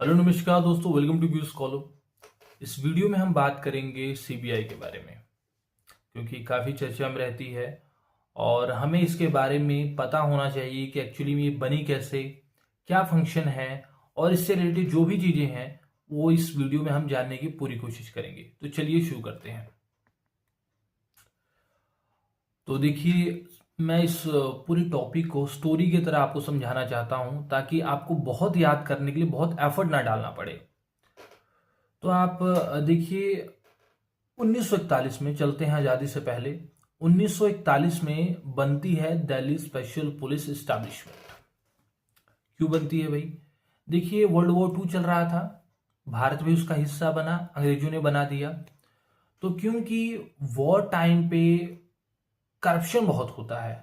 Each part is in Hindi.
हेलो नमस्कार दोस्तों, वेलकम टू क्यूज कॉलम। इस वीडियो में हम बात करेंगे सीबीआई के बारे में, क्योंकि काफ़ी चर्चा में रहती है और हमें इसके बारे में पता होना चाहिए कि एक्चुअली में ये बनी कैसे, क्या फंक्शन है और इससे रिलेटेड जो भी चीज़ें हैं वो इस वीडियो में हम जानने की पूरी कोशिश करेंगे। तो चलिए शुरू करते हैं। तो देखिए, मैं इस पूरी टॉपिक को स्टोरी की तरह आपको समझाना चाहता हूँ ताकि आपको बहुत याद करने के लिए बहुत एफर्ट ना डालना पड़े। तो आप देखिए, 1941 में चलते हैं आज़ादी से पहले। 1941 में बनती है दिल्ली स्पेशल पुलिस एस्टैब्लिशमेंट। क्यों बनती है भाई? देखिए, वर्ल्ड वॉर टू चल रहा था, भारत भी उसका हिस्सा बना, अंग्रेजों ने बना दिया। तो क्योंकि वॉर टाइम पे करप्शन बहुत होता है।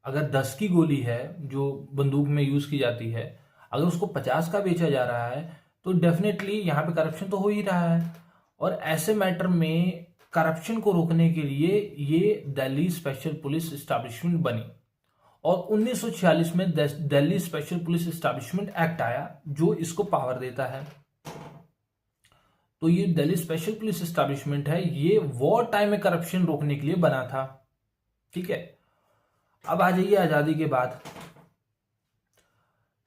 अगर 10 की गोली है जो बंदूक में यूज की जाती है, अगर उसको 50 का बेचा जा रहा है तो डेफिनेटली यहाँ पे करप्शन तो हो ही रहा है। और ऐसे मैटर में करप्शन को रोकने के लिए ये दिल्ली स्पेशल पुलिस एस्टैब्लिशमेंट बनी और 1946 में Delhi special police establishment act आया जो इसको पावर देता है। तो ये दिल्ली स्पेशल पुलिस एस्टैब्लिशमेंट है, ये वॉर टाइम में करप्शन रोकने के लिए बना था। ठीक है, अब आ जाइए आजादी के बाद।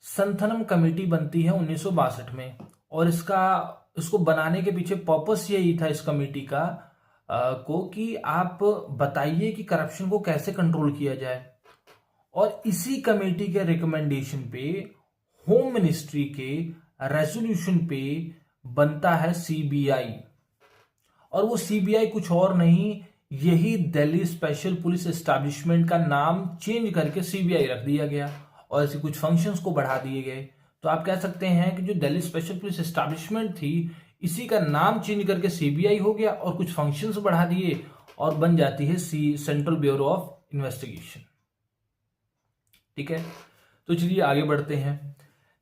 संथनम कमेटी बनती है 1962 में और इसको बनाने के पीछे पर्पस यही था इस कमेटी का को कि आप बताइए कि करप्शन को कैसे कंट्रोल किया जाए। और इसी कमेटी के रिकमेंडेशन पे होम मिनिस्ट्री के रेजोल्यूशन पे बनता है सीबीआई। और वो सीबीआई कुछ और नहीं, यही दिल्ली स्पेशल पुलिस एस्टैब्लिशमेंट का नाम चेंज करके सीबीआई रख दिया गया और ऐसे कुछ फंक्शंस को बढ़ा दिए गए। तो आप कह सकते हैं कि जो दिल्ली स्पेशल पुलिस एस्टैब्लिशमेंट थी, इसी का नाम चेंज करके सीबीआई हो गया और कुछ फंक्शंस बढ़ा दिए और बन जाती है सेंट्रल ब्यूरो ऑफ इन्वेस्टिगेशन। ठीक है, तो चलिए आगे बढ़ते हैं।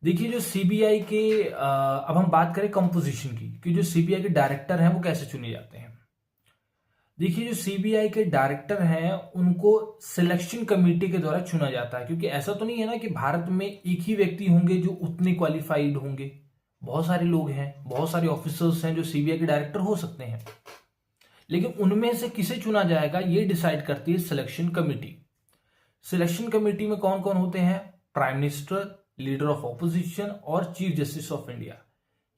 देखिए, जो सीबीआई के अब हम बात करें कंपोजिशन की कि जो सीबीआई के डायरेक्टर हैं वो कैसे चुने जाते हैं। देखिए, जो सीबीआई के डायरेक्टर हैं उनको सिलेक्शन कमेटी के द्वारा चुना जाता है, क्योंकि ऐसा तो नहीं है ना कि भारत में एक ही व्यक्ति होंगे जो उतने क्वालिफाइड होंगे। बहुत सारे लोग हैं, बहुत सारे ऑफिसर्स हैं जो सीबीआई के डायरेक्टर हो सकते हैं, लेकिन उनमें से किसे चुना जाएगा ये डिसाइड करती है सिलेक्शन कमेटी। सिलेक्शन कमेटी में कौन कौन होते हैं? Prime minister, leader of opposition और चीफ जस्टिस ऑफ इंडिया।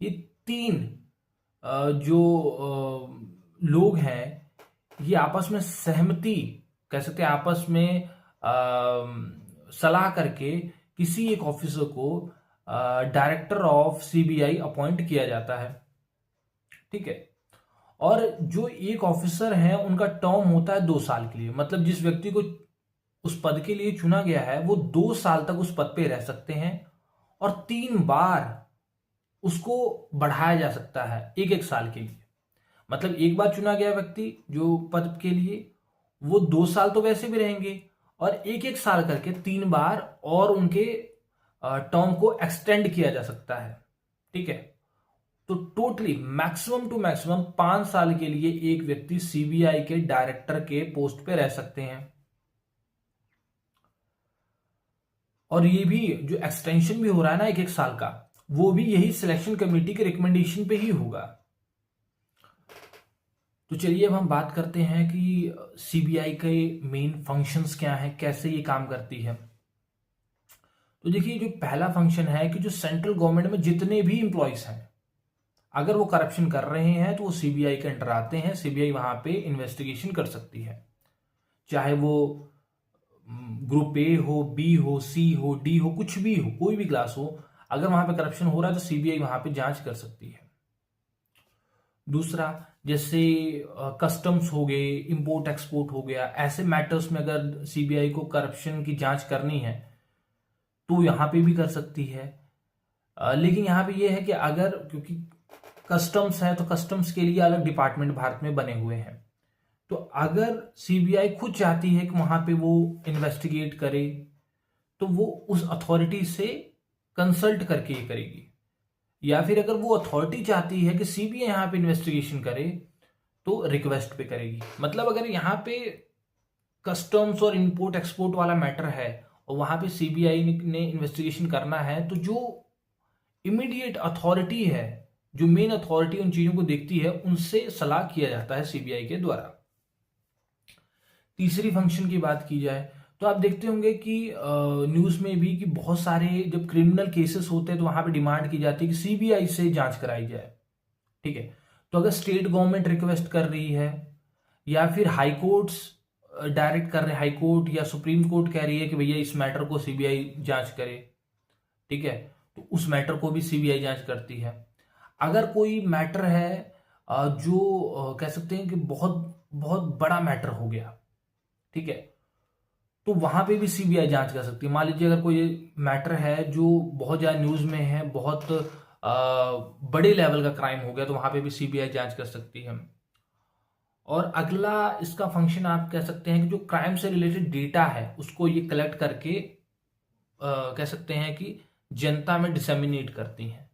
ये तीन जो लोग हैं, ये आपस में सहमति कह सकते हैं, आपस में सलाह करके किसी एक ऑफिसर को डायरेक्टर ऑफ सीबीआई अपॉइंट किया जाता है। ठीक है, और जो एक ऑफिसर है उनका टर्म होता है 2 साल के लिए। मतलब जिस व्यक्ति को उस पद के लिए चुना गया है वो 2 साल तक उस पद पे रह सकते हैं और 3 बार उसको बढ़ाया जा सकता है 1-1 साल के लिए। मतलब एक बार चुना गया व्यक्ति जो पद के लिए, वो 2 साल तो वैसे भी रहेंगे और 1-1 साल करके 3 बार और उनके टर्म को एक्सटेंड किया जा सकता है। ठीक है, तो टोटली मैक्सिमम टू मैक्सिमम 5 साल के लिए एक व्यक्ति सीबीआई के डायरेक्टर के पोस्ट पे रह सकते हैं। और ये भी जो एक्सटेंशन भी हो रहा है ना 1-1 साल का, वो भी यही सिलेक्शन कमेटी के रिकमेंडेशन पे ही होगा। तो चलिए अब हम बात करते हैं कि सीबीआई के मेन फंक्शंस क्या हैं, कैसे ये काम करती है। तो देखिए, जो पहला फंक्शन है कि जो सेंट्रल गवर्नमेंट में जितने भी इंप्लॉइज हैं, अगर वो करप्शन कर रहे हैं तो वो सीबीआई के अंडर आते हैं। सीबीआई वहां पे इन्वेस्टिगेशन कर सकती है, चाहे वो ग्रुप ए हो, बी हो, सी हो, डी हो, कुछ भी हो, कोई भी क्लास हो। अगर वहां पे करप्शन हो रहा है तो सीबीआई वहां पे जांच कर सकती है। दूसरा, जैसे कस्टम्स हो गए, इंपोर्ट एक्सपोर्ट हो गया, ऐसे मैटर्स में अगर सीबीआई को करप्शन की जांच करनी है तो यहां पे भी कर सकती है। लेकिन यहां पे ये है कि अगर, क्योंकि कस्टम्स है तो कस्टम्स के लिए अलग डिपार्टमेंट भारत में बने हुए हैं, तो अगर सीबीआई खुद चाहती है कि वहां पे वो इन्वेस्टिगेट करे तो वो उस अथॉरिटी से कंसल्ट करके ये करेगी। या फिर अगर वो अथॉरिटी चाहती है कि सीबीआई यहां पे इन्वेस्टिगेशन करे तो रिक्वेस्ट पे करेगी। मतलब अगर यहां पे कस्टम्स और इंपोर्ट एक्सपोर्ट वाला मैटर है और वहां पे सीबीआई ने इन्वेस्टिगेशन करना है, तो जो इमीडिएट अथॉरिटी है, जो मेन अथॉरिटी उन चीजों को देखती है, उनसे सलाह किया जाता है सीबीआई के द्वारा। तीसरी फंक्शन की बात की जाए तो आप देखते होंगे कि न्यूज में भी कि बहुत सारे जब क्रिमिनल केसेस होते हैं तो वहां पे डिमांड की जाती है कि सीबीआई से जांच कराई जाए। ठीक है, तो अगर स्टेट गवर्नमेंट रिक्वेस्ट कर रही है या फिर हाई कोर्ट्स डायरेक्ट कर रहे हैं, हाई कोर्ट या सुप्रीम कोर्ट कह रही है कि भैया इस मैटर को सीबीआई जांच करे, ठीक है, तो उस मैटर को भी सीबीआई जांच करती है। अगर कोई मैटर है जो कह सकते हैं कि बहुत बहुत बड़ा मैटर हो गया, ठीक है, तो वहां पे भी सीबीआई जांच कर सकती है। मान लीजिए अगर कोई मैटर है जो बहुत ज्यादा न्यूज में है, बहुत बड़े लेवल का क्राइम हो गया, तो वहां पे भी सीबीआई जांच कर सकती है। और अगला इसका फंक्शन आप कह सकते हैं कि जो क्राइम से रिलेटेड डेटा है उसको ये कलेक्ट करके कह सकते हैं कि जनता में डिसेमिनेट करती हैं।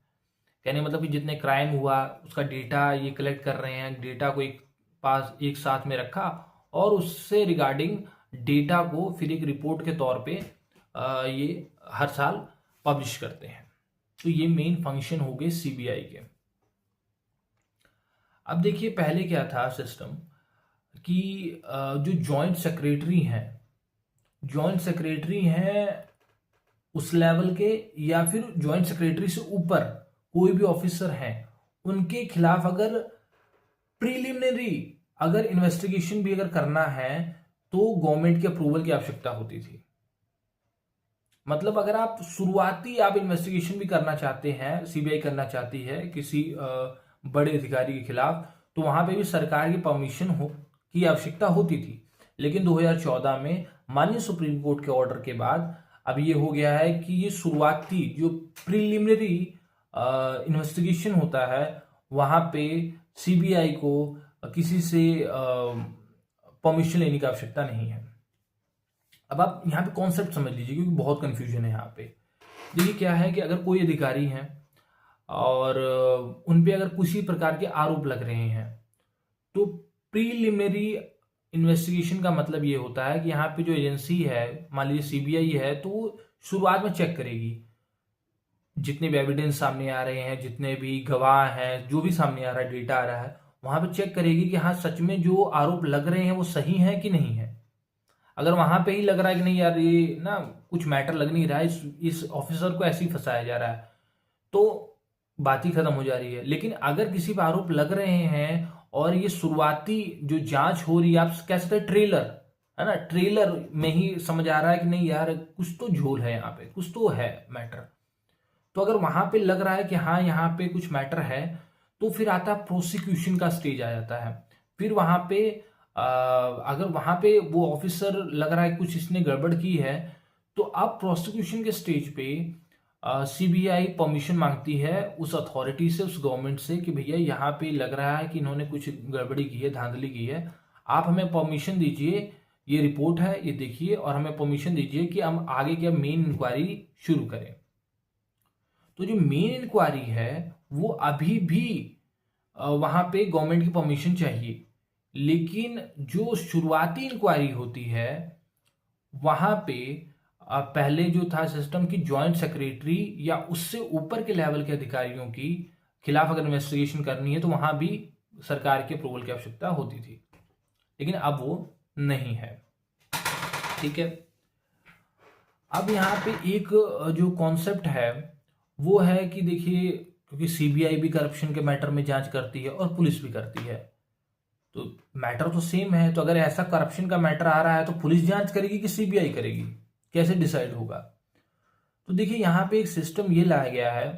कहने मतलब कि जितने क्राइम हुआ उसका डेटा ये कलेक्ट कर रहे हैं, डेटा को एक पास एक साथ में रखा और उससे रिगार्डिंग डेटा को फिर एक रिपोर्ट के तौर पे ये हर साल पब्लिश करते हैं। तो ये मेन फंक्शन हो गए सीबीआई के। अब देखिए पहले क्या था सिस्टम कि जो जॉइंट सेक्रेटरी हैं उस लेवल के या फिर जॉइंट सेक्रेटरी से ऊपर कोई भी ऑफिसर हैं, उनके खिलाफ अगर प्रीलिमिनरी अगर इन्वेस्टिगेशन भी अगर करना है तो गवर्नमेंट के अप्रूवल की आवश्यकता होती थी। मतलब अगर आप शुरुआती आप इन्वेस्टिगेशन भी करना चाहते हैं, सीबीआई करना चाहती है किसी बड़े अधिकारी के खिलाफ, तो वहां पे भी सरकार की परमिशन की आवश्यकता होती थी। लेकिन 2014 में माननीय सुप्रीम कोर्ट के ऑर्डर के बाद अब ये हो गया है कि ये शुरुआती जो प्रिलिमिनरी इन्वेस्टिगेशन होता है वहां पे सीबीआई को किसी से परमिशन लेने की आवश्यकता नहीं है। अब आप यहाँ पे कॉन्सेप्ट समझ लीजिए क्योंकि बहुत कंफ्यूजन है यहाँ पे। देखिए क्या है कि अगर कोई अधिकारी हैं और उन पे अगर किसी प्रकार के आरोप लग रहे हैं तो प्रीलिमिनरी इन्वेस्टिगेशन का मतलब ये होता है कि यहाँ पे जो एजेंसी है, मान लीजिए सीबीआई है, तो शुरुआत में चेक करेगी जितने भी एविडेंस सामने आ रहे हैं, जितने भी गवाह हैं, जो भी सामने आ रहा है, डेटा आ रहा है, वहां पे चेक करेगी कि हाँ सच में जो आरोप लग रहे हैं वो सही है कि नहीं है। अगर वहां पे ही लग रहा है कि नहीं यार ये ना कुछ मैटर लग नहीं रहा है, इस ऑफिसर को ऐसे ही फंसाया जा रहा है, तो बात ही खत्म हो जा रही है। लेकिन अगर किसी पर आरोप लग रहे हैं और ये शुरुआती जो जांच हो रही है, आप कह सकते हैं ट्रेलर है ना, ट्रेलर में ही समझ आ रहा है कि नहीं यार कुछ तो झोल है, यहाँ पे कुछ तो है मैटर, तो अगर वहां पे लग रहा है कि हाँ यहाँ पे कुछ मैटर है, तो फिर आता है प्रोसिक्यूशन का स्टेज आ जाता है। फिर वहां पे अगर वहां पे वो ऑफिसर लग रहा है कुछ इसने गड़बड़ की है, तो अब प्रोसिक्यूशन के स्टेज पे सीबीआई परमिशन मांगती है उस अथॉरिटी से, उस गवर्नमेंट से कि भैया यहाँ पे लग रहा है कि इन्होंने कुछ गड़बड़ी की है, धांधली की है, आप हमें परमिशन दीजिए, ये रिपोर्ट है ये देखिए, और हमें परमिशन दीजिए कि हम आगे क्या मेन इंक्वायरी शुरू करें। तो जो मेन इंक्वायरी है वो अभी भी वहां पे गवर्नमेंट की परमिशन चाहिए, लेकिन जो शुरुआती इंक्वायरी होती है वहां पे पहले जो था सिस्टम की जॉइंट सेक्रेटरी या उससे ऊपर के लेवल के अधिकारियों की खिलाफ अगर इन्वेस्टिगेशन करनी है तो वहां भी सरकार के अप्रूवल की आवश्यकता होती थी, लेकिन अब वो नहीं है। ठीक है, अब यहाँ पे एक जो कॉन्सेप्ट है वो है कि देखिए क्योंकि सीबीआई भी करप्शन के मैटर में जांच करती है और पुलिस भी करती है, तो मैटर तो सेम है, तो अगर ऐसा करप्शन का मैटर आ रहा है तो पुलिस जांच करेगी कि सीबीआई करेगी, कैसे डिसाइड होगा? तो देखिए यहाँ पे एक सिस्टम ये लाया गया है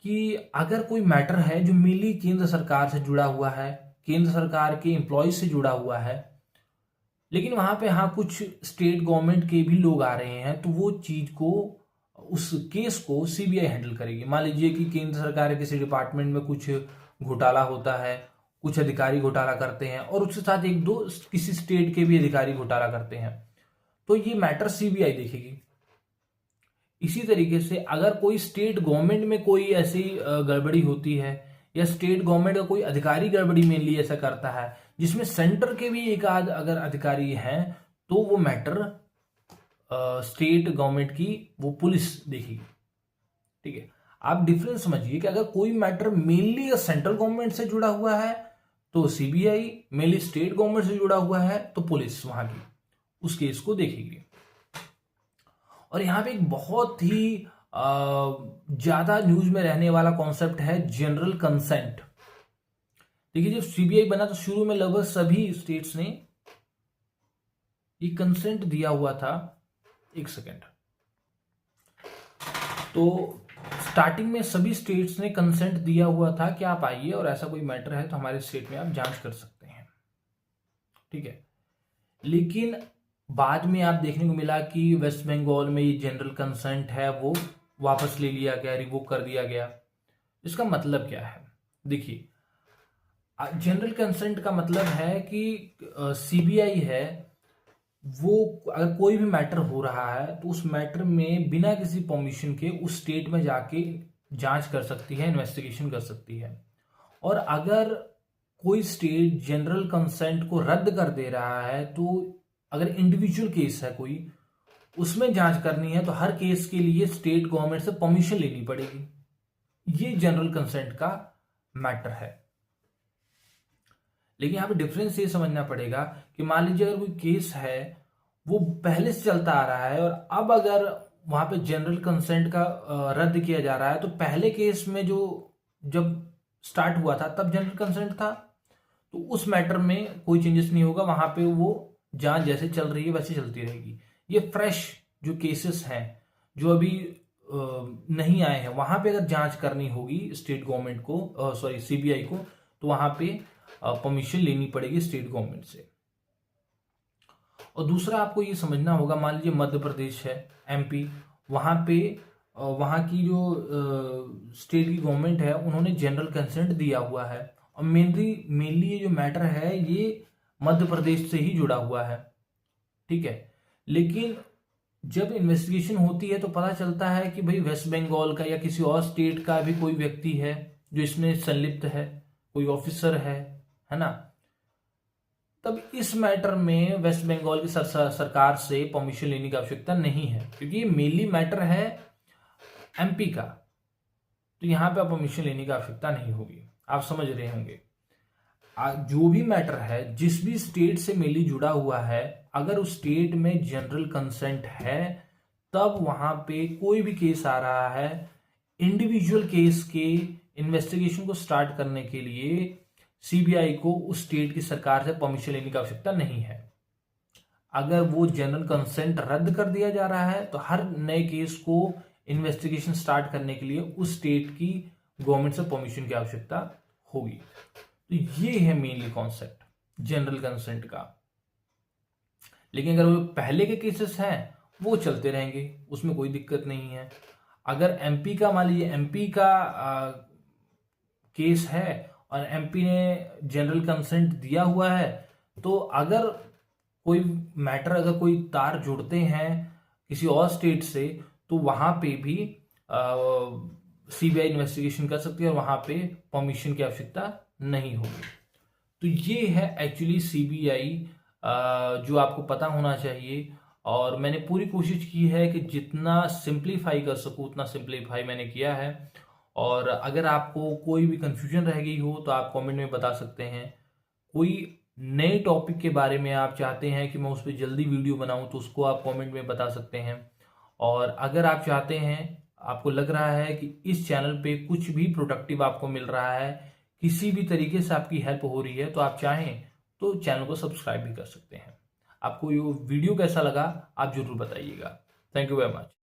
कि अगर कोई मैटर है जो मेनली केंद्र सरकार से जुड़ा हुआ है, केंद्र सरकार के एम्प्लॉयज से जुड़ा हुआ है, लेकिन वहां पे हाँ कुछ स्टेट गवर्नमेंट के भी लोग आ रहे हैं, तो वो चीज को उस केस को सीबीआई हैंडल करेगी। मान लीजिए कि केंद्र सरकार के किसी डिपार्टमेंट में कुछ घोटाला होता है, कुछ अधिकारी घोटाला करते हैं और उसके साथ एक दो किसी स्टेट के भी अधिकारी घोटाला करते हैं, तो ये मैटर सीबीआई देखेगी। इसी तरीके से अगर कोई स्टेट गवर्नमेंट में कोई ऐसी गड़बड़ी होती है या स्टेट गवर्नमेंट का कोई अधिकारी गड़बड़ी मेनली ऐसा करता है जिसमें सेंटर के भी एक आध अगर अधिकारी हैं, तो वो मैटर स्टेट गवर्नमेंट की वो पुलिस देखेगी। ठीक है, आप डिफरेंस समझिए कि अगर कोई मैटर मेनली सेंट्रल गवर्नमेंट से जुड़ा हुआ है तो सीबीआई, मेनली स्टेट गवर्नमेंट से जुड़ा हुआ है तो पुलिस वहां की उस केस को देखेगी। और यहां पे एक बहुत ही ज्यादा न्यूज में रहने वाला कॉन्सेप्ट है जनरल कंसेंट। देखिए, जब सीबीआई बना तो शुरू में लगभग सभी स्टेट्स ने ये कंसेंट दिया हुआ था। एक सेकेंड। तो स्टार्टिंग में सभी स्टेट्स ने कंसेंट दिया हुआ था कि आप आइए और ऐसा कोई मैटर है तो हमारे स्टेट में आप जांच कर सकते हैं, ठीक है। लेकिन बाद में आप देखने को मिला कि वेस्ट बंगाल में ये जनरल कंसेंट है वो वापस ले लिया गया, रिवोक कर दिया गया। इसका मतलब क्या है? देखिए, जनरल कंसेंट का मतलब है कि सीबीआई है वो अगर कोई भी मैटर हो रहा है तो उस मैटर में बिना किसी परमिशन के उस स्टेट में जाके जांच कर सकती है, इन्वेस्टिगेशन कर सकती है। और अगर कोई स्टेट जनरल कंसेंट को रद्द कर दे रहा है तो अगर इंडिविजुअल केस है कोई, उसमें जांच करनी है तो हर केस के लिए स्टेट गवर्नमेंट से परमिशन लेनी पड़ेगी। ये जनरल कंसेंट का मैटर है। लेकिन यहां पे डिफरेंस ये समझना पड़ेगा कि मान लीजिए अगर कोई केस है वो पहले से चलता आ रहा है और अब अगर वहां पे जनरल कंसेंट का रद्द किया जा रहा है तो पहले केस में जो जब स्टार्ट हुआ था तब जनरल कंसेंट था, तो उस मैटर में कोई चेंजेस नहीं होगा, वहां पे वो जांच जैसे चल रही है वैसे चलती रहेगी। ये फ्रेश जो केसेस हैं जो अभी नहीं आए हैं वहां पे अगर जांच करनी होगी स्टेट गवर्नमेंट को, सॉरी सीबीआई को, तो वहां पे परमिशन लेनी पड़ेगी स्टेट गवर्नमेंट से। और दूसरा आपको ये समझना होगा, मान लीजिए मध्य प्रदेश है, एमपी, वहां पे वहां की जो स्टेट की गवर्नमेंट है उन्होंने जनरल कंसेंट दिया हुआ है और मेनली ये जो मैटर है ये मध्य प्रदेश से ही जुड़ा हुआ है, ठीक है। लेकिन जब इन्वेस्टिगेशन होती है तो पता चलता है कि भाई वेस्ट बंगाल का या किसी और स्टेट का भी कोई व्यक्ति है जो इसमें संलिप्त है, कोई ऑफिसर है ना। तब इस मैटर में वेस्ट बंगाल की सरकार से परमिशन लेने की आवश्यकता नहीं है क्योंकि ये मेनली मैटर है एमपी का, तो यहां पे परमिशन लेने की आवश्यकता नहीं होगी। आप समझ रहे होंगे, जो भी मैटर है जिस भी स्टेट से मेनली जुड़ा हुआ है, अगर उस स्टेट में जनरल कंसेंट है तब वहां पे कोई भी केस आ रहा है, इंडिविजुअल केस के इन्वेस्टिगेशन को स्टार्ट करने के लिए सीबीआई को उस स्टेट की सरकार से परमिशन लेने की आवश्यकता नहीं है। अगर वो जनरल कंसेंट रद्द कर दिया जा रहा है तो हर नए केस को इन्वेस्टिगेशन स्टार्ट करने के लिए उस स्टेट की गवर्नमेंट से परमिशन की आवश्यकता होगी। तो ये है मेनली कॉन्सेप्ट जनरल कंसेंट का। लेकिन अगर वो पहले के केसेस हैं वो चलते रहेंगे, उसमें कोई दिक्कत नहीं है। अगर एमपी का, मान लीजिए एमपी का केस है और एमपी ने जनरल कंसेंट दिया हुआ है, तो अगर कोई मैटर, अगर कोई तार जुड़ते हैं किसी और स्टेट से, तो वहां पे भी सीबीआई इन्वेस्टिगेशन कर सकती है और वहां पे परमिशन की आवश्यकता नहीं होगी। तो ये है एक्चुअली सीबीआई, जो आपको पता होना चाहिए। और मैंने पूरी कोशिश की है कि जितना सिंप्लीफाई कर सकूं उतना सिंप्लीफाई मैंने किया है। और अगर आपको कोई भी कंफ्यूजन रह गई हो तो आप कमेंट में बता सकते हैं। कोई नए टॉपिक के बारे में आप चाहते हैं कि मैं उस पर जल्दी वीडियो बनाऊं तो उसको आप कमेंट में बता सकते हैं। और अगर आप चाहते हैं, आपको लग रहा है कि इस चैनल पे कुछ भी प्रोडक्टिव आपको मिल रहा है, किसी भी तरीके से आपकी हेल्प हो रही है, तो आप चाहें तो चैनल को सब्सक्राइब भी कर सकते हैं। आपको ये वीडियो कैसा लगा आप जरूर बताइएगा। Thank you very much.